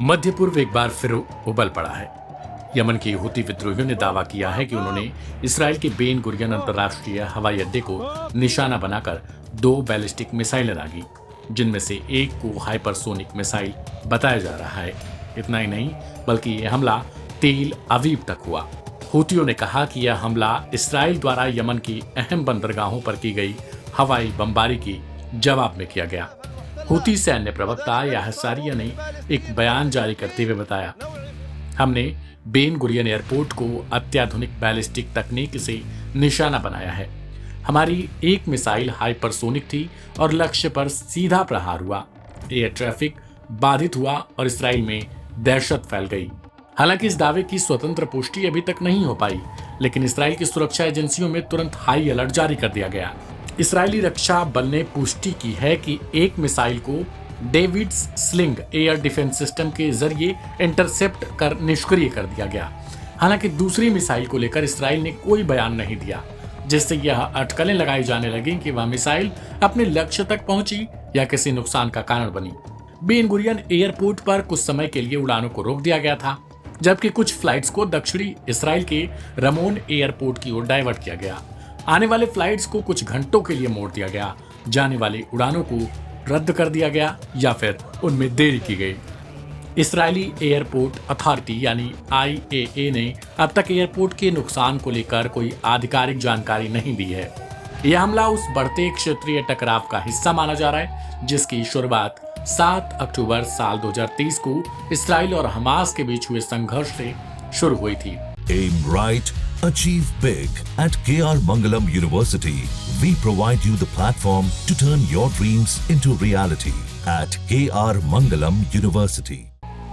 मध्य पूर्व एक बार फिर उबल पड़ा है। यमन के हूती विद्रोहियों ने दावा किया है कि उन्होंने इसराइल के बेन गुरियन अंतर्राष्ट्रीय हवाई अड्डे को निशाना बनाकर 2 बैलिस्टिक मिसाइलें दागी, जिनमें से एक को हाइपरसोनिक मिसाइल बताया जा रहा है। इतना ही नहीं, बल्कि यह हमला तेल अवीव तक हुआ। हूतियों ने कहा कि यह हमला इसराइल द्वारा यमन की अहम बंदरगाहों पर की गई हवाई बमबारी की जवाब में किया गया। हूती सैन्य प्रवक्ता याह्या सारिया ने एक बयान जारी करते हुए बताया, हमने बेन गुरियन एयरपोर्ट को अत्याधुनिक बैलिस्टिक तकनीक से निशाना बनाया है। हमारी एक मिसाइल हाइपरसोनिक थी और लक्ष्य पर सीधा प्रहार हुआ। एयर ट्रैफिक बाधित हुआ और इसराइल में दहशत फैल गई। हालांकि इस दावे की स्वतंत्र पुष्टि अभी तक नहीं हो पाई, लेकिन इसराइल की सुरक्षा एजेंसियों में तुरंत हाई अलर्ट जारी कर दिया गया। इसराइली रक्षा बल ने पुष्टि की है कि एक मिसाइल को David's sling air defence system के जरिए इंटरसेप्ट कर निष्क्रिय कर दिया गया। हालांकि दूसरी मिसाइल को लेकर इसराइल ने कोई बयान नहीं दिया, जिससे यह अटकलें लगाई जाने लगी कि वह मिसाइल अपने लक्ष्य तक पहुंची या किसी नुकसान का कारण बनी। बेन गुरियन एयरपोर्ट पर कुछ समय के लिए उड़ानों को रोक दिया गया था, जबकि कुछ फ्लाइट्स को दक्षिणी इसराइल के रमोन एयरपोर्ट की ओर डाइवर्ट किया गया। आने वाले फ्लाइट्स को कुछ घंटों के लिए मोड़ दिया गया, जाने वाली उड़ानों को रद्द कर दिया गया या फिर उनमें देरी की गई। इसराइली एयरपोर्ट अथॉरिटी यानी IAA ने अब तक एयरपोर्ट के नुकसान को लेकर कोई आधिकारिक जानकारी नहीं दी है। यह हमला उस बढ़ते क्षेत्रीय टकराव का हिस्सा माना जा रहा है, जिसकी शुरुआत 7 अक्टूबर साल 2023 को इसराइल और हमास के बीच हुए संघर्ष से शुरू हुई थी। Aim right, achieve big. At KR Mangalam University, we provide you the platform to turn your dreams into reality. At KR Mangalam University.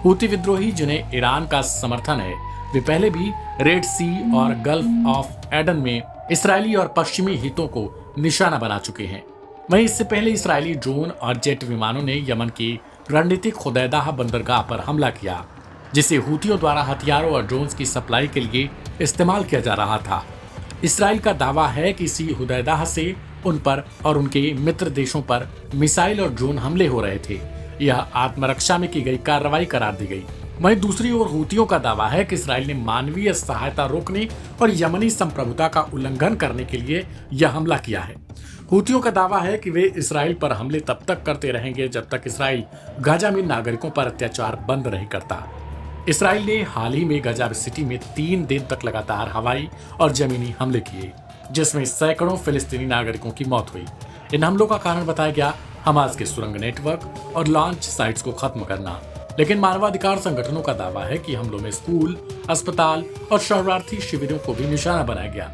Houthi विद्रोही जिन्हें ईरान का समर्थन है, वे पहले भी रेड सी और गल्फ ऑफ एडन में इसराइली और पश्चिमी हितों को निशाना बना चुके हैं। वहीं इससे पहले इसराइली ड्रोन और जेट विमानों ने यमन की रणनीतिक खुदैदाह बंदरगाह पर हमला किया, जिसे हूतियों द्वारा हथियारों और ड्रोन्स की सप्लाई के लिए इस्तेमाल किया जा रहा था। इसराइल का दावा है कि इसी हुदैदाह से उन पर और उनके मित्र देशों पर मिसाइल और ड्रोन हमले हो रहे थे। यह आत्मरक्षा में की गई कार्रवाई करार दी गई। वहीं दूसरी ओर हूतियों का दावा है कि इसराइल ने मानवीय सहायता रोकने और यमनी संप्रभुता का उल्लंघन करने के लिए यह हमला किया है। हूतियों का दावा है कि वे इसराइल पर हमले तब तक करते रहेंगे जब तक इसराइल गाजा में नागरिकों पर अत्याचार बंद नहीं करता। इसराइल ने हाल ही में गाजा सिटी में 3 दिन तक लगातार हवाई और जमीनी हमले किए, जिसमें सैकड़ों फिलिस्तीनी नागरिकों की मौत हुई। इन हमलों का कारण बताया गया हमास के सुरंग नेटवर्क और लॉन्च साइट्स को खत्म करना, लेकिन मानवाधिकार संगठनों का दावा है कि हमलों में स्कूल, अस्पताल और शरणार्थी शिविरों को भी निशाना बनाया गया।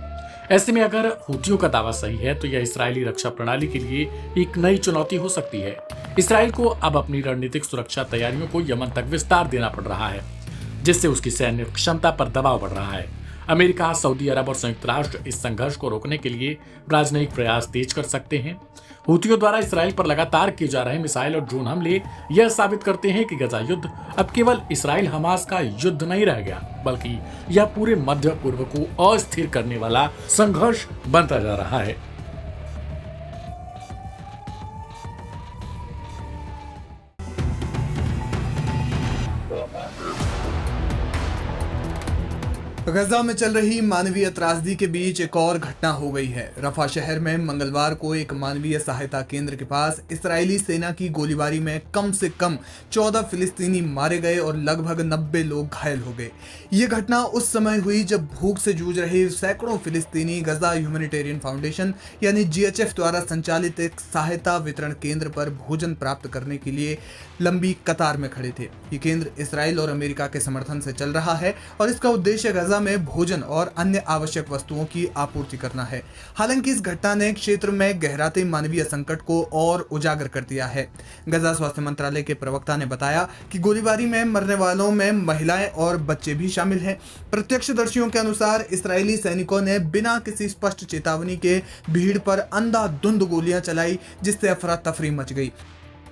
ऐसे में अगर हूतियों का दावा सही है तो यह इसराइली रक्षा प्रणाली के लिए एक नई चुनौती हो सकती है। इसराइल को अब अपनी रणनीतिक सुरक्षा तैयारियों को यमन तक विस्तार देना पड़ रहा है, जिससे उसकी सैन्य क्षमता पर दबाव बढ़ रहा है। अमेरिका, सऊदी अरब और संयुक्त राष्ट्र इस संघर्ष को रोकने के लिए राजनयिक प्रयास तेज कर सकते हैं। हूतियों द्वारा इसराइल पर लगातार किए जा रहे मिसाइल और ड्रोन हमले यह साबित करते हैं कि गाजा युद्ध अब केवल इसराइल हमास का युद्ध नहीं रह गया, बल्कि यह पूरे मध्य पूर्व को अस्थिर करने वाला संघर्ष बनता जा रहा है। गजा में चल रही मानवीय त्रासदी के बीच एक और घटना हो गई है। रफा शहर में मंगलवार को एक मानवीय सहायता केंद्र के पास इस्राएली सेना की गोलीबारी में कम से कम 14 फिलिस्तीनी मारे गए और लगभग 90 लोग घायल हो गए। ये घटना उस समय हुई जब भूख से जूझ रहे सैकड़ों फिलिस्तीनी गजा ह्यूमैनिटेरियन फाउंडेशन यानी GHF द्वारा संचालित एक सहायता वितरण केंद्र पर भोजन प्राप्त करने के लिए लंबी कतार में खड़े थे। ये केंद्र इसराइल और अमेरिका के समर्थन से चल रहा है और इसका उद्देश्य गजा में भोजन और अन्य आवश्यक वस्तुओं की आपूर्ति करना है। हालांकि इस घटना ने क्षेत्र में गहराते मानवीय संकट को और उजागर कर दिया है। गजा स्वास्थ्य मंत्रालय के प्रवक्ता ने बताया कि गोलीबारी में मरने वालों में महिलाएं और बच्चे भी शामिल हैं। प्रत्यक्षदर्शियों के अनुसार इस्राएली सैनिकों ने बिना किसी स्पष्ट चेतावनी के भीड़ पर अंधाधुंध गोलियां चलाई, जिससे अफरा तफरी मच गई।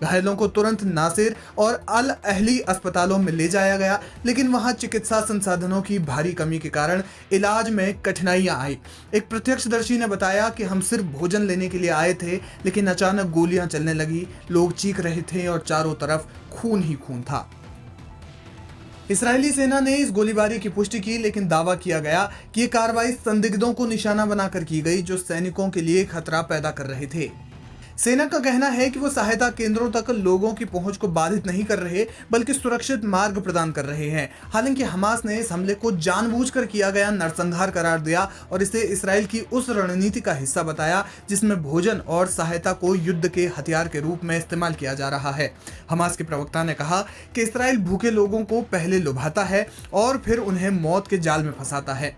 घायलों को तुरंत नासिर और अल अहली अस्पतालों में ले जाया गया, लेकिन वहां चिकित्सा संसाधनों की भारी कमी के कारण इलाज में कठिनाइयां आई। एक प्रत्यक्षदर्शी ने बताया कि हम सिर्फ भोजन लेने के लिए आए थे, लेकिन अचानक गोलियां चलने लगी। लोग चीख रहे थे और चारों तरफ खून ही खून था। इस्राएली सेना ने इस गोलीबारी की पुष्टि की, लेकिन दावा किया गया कि ये कार्रवाई संदिग्धों को निशाना बनाकर की गई जो सैनिकों के लिए खतरा पैदा कर रहे थे। सेना का कहना है कि वो सहायता केंद्रों तक लोगों की पहुंच को बाधित नहीं कर रहे, बल्कि सुरक्षित मार्ग प्रदान कर रहे हैं। हालांकि हमास ने इस हमले को जानबूझकर किया गया नरसंहार करार दिया और इसे इसराइल की उस रणनीति का हिस्सा बताया जिसमें भोजन और सहायता को युद्ध के हथियार के रूप में इस्तेमाल किया जा रहा है। हमास के प्रवक्ता ने कहा कि इसराइल भूखे लोगों को पहले लुभाता है और फिर उन्हें मौत के जाल में फंसाता है।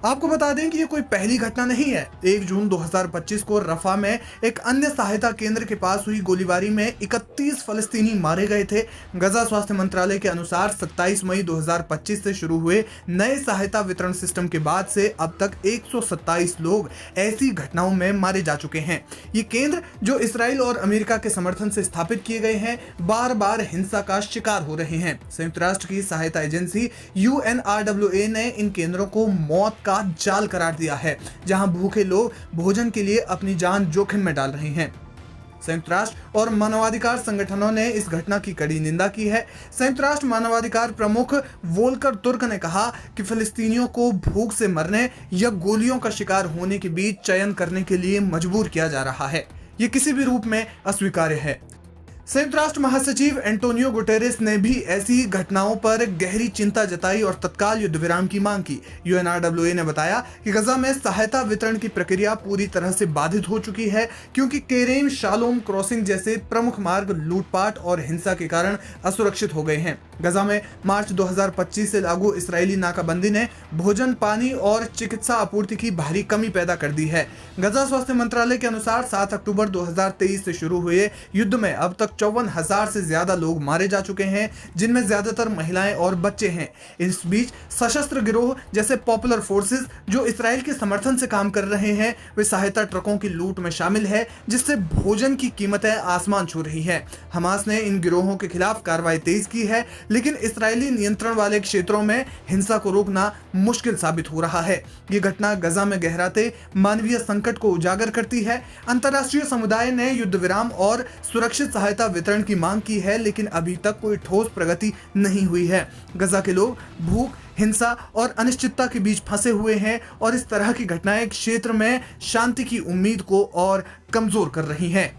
आपको बता दें कि ये कोई पहली घटना नहीं है। 1 जून 2025 को रफा में एक अन्य सहायता केंद्र के पास हुई गोलीबारी में 31 फलस्तीनी मारे गए थे। गजा स्वास्थ्य मंत्रालय के अनुसार 27 मई 2025 से शुरू हुए नए सहायता वितरण सिस्टम के बाद से अब तक 127 लोग ऐसी घटनाओं में मारे जा चुके हैं। ये केंद्र जो इसराइल और अमेरिका के समर्थन से स्थापित किए गए हैं, बार बार हिंसा का शिकार हो रहे हैं। संयुक्त राष्ट्र की सहायता एजेंसी UNRWA ने इन केंद्रों को मौत का जाल करार दिया है, जहां भूखे लोग भोजन के लिए अपनी जान जोखिम में डाल रहे हैं। संयुक्त राष्ट्र और मानवाधिकार संगठनों ने इस घटना की कड़ी निंदा की है। संयुक्त राष्ट्र मानवाधिकार प्रमुख वोल्कर तुर्क ने कहा कि फिलिस्तीनियों को भूख से मरने या गोलियों का शिकार होने के बीच चयन करने के लिए मजबूर किया जा रहा है। ये किसी भी रूप में अस्वीकार्य है। संयुक्त राष्ट्र महासचिव एंटोनियो गुटेरेस ने भी ऐसी घटनाओं पर गहरी चिंता जताई और तत्काल युद्ध विराम की मांग की। UNRWA ने बताया कि गजा में सहायता वितरण की प्रक्रिया पूरी तरह से बाधित हो चुकी है, क्योंकि केरेम शालोम क्रॉसिंग जैसे प्रमुख मार्ग लूटपाट और हिंसा के कारण असुरक्षित हो गए हैं। गजा में मार्च 2025 से लागू इस्राएली नाकाबंदी ने भोजन, पानी और चिकित्सा आपूर्ति की भारी कमी पैदा कर दी है। गजा स्वास्थ्य मंत्रालय के अनुसार 7 अक्टूबर 2023 से शुरू हुए युद्ध में अब तक 54,000 से ज्यादा लोग मारे जा चुके हैं, जिनमें ज्यादातर महिलाएं और बच्चे हैं। इस बीच सशस्त्र गिरोह जैसे पॉपुलर फोर्सेस जो इसराइल के समर्थन से काम कर रहे हैं, वे सहायता ट्रकों की लूट में शामिल है, जिससे भोजन की कीमतें आसमान छू रही है। हमास ने इन गिरोहों के खिलाफ कार्रवाई तेज की है, लेकिन इसराइली नियंत्रण वाले क्षेत्रों में हिंसा को रोकना मुश्किल साबित हो रहा है। ये घटना गजा में गहराते मानवीय संकट को उजागर करती है। अंतर्राष्ट्रीय समुदाय ने युद्ध विराम और सुरक्षित सहायता वितरण की मांग की है, लेकिन अभी तक कोई ठोस प्रगति नहीं हुई है। गजा के लोग भूख, हिंसा और अनिश्चितता के बीच फंसे हुए हैं और इस तरह की घटनाएं क्षेत्र में शांति की उम्मीद को और कमजोर कर रही हैं।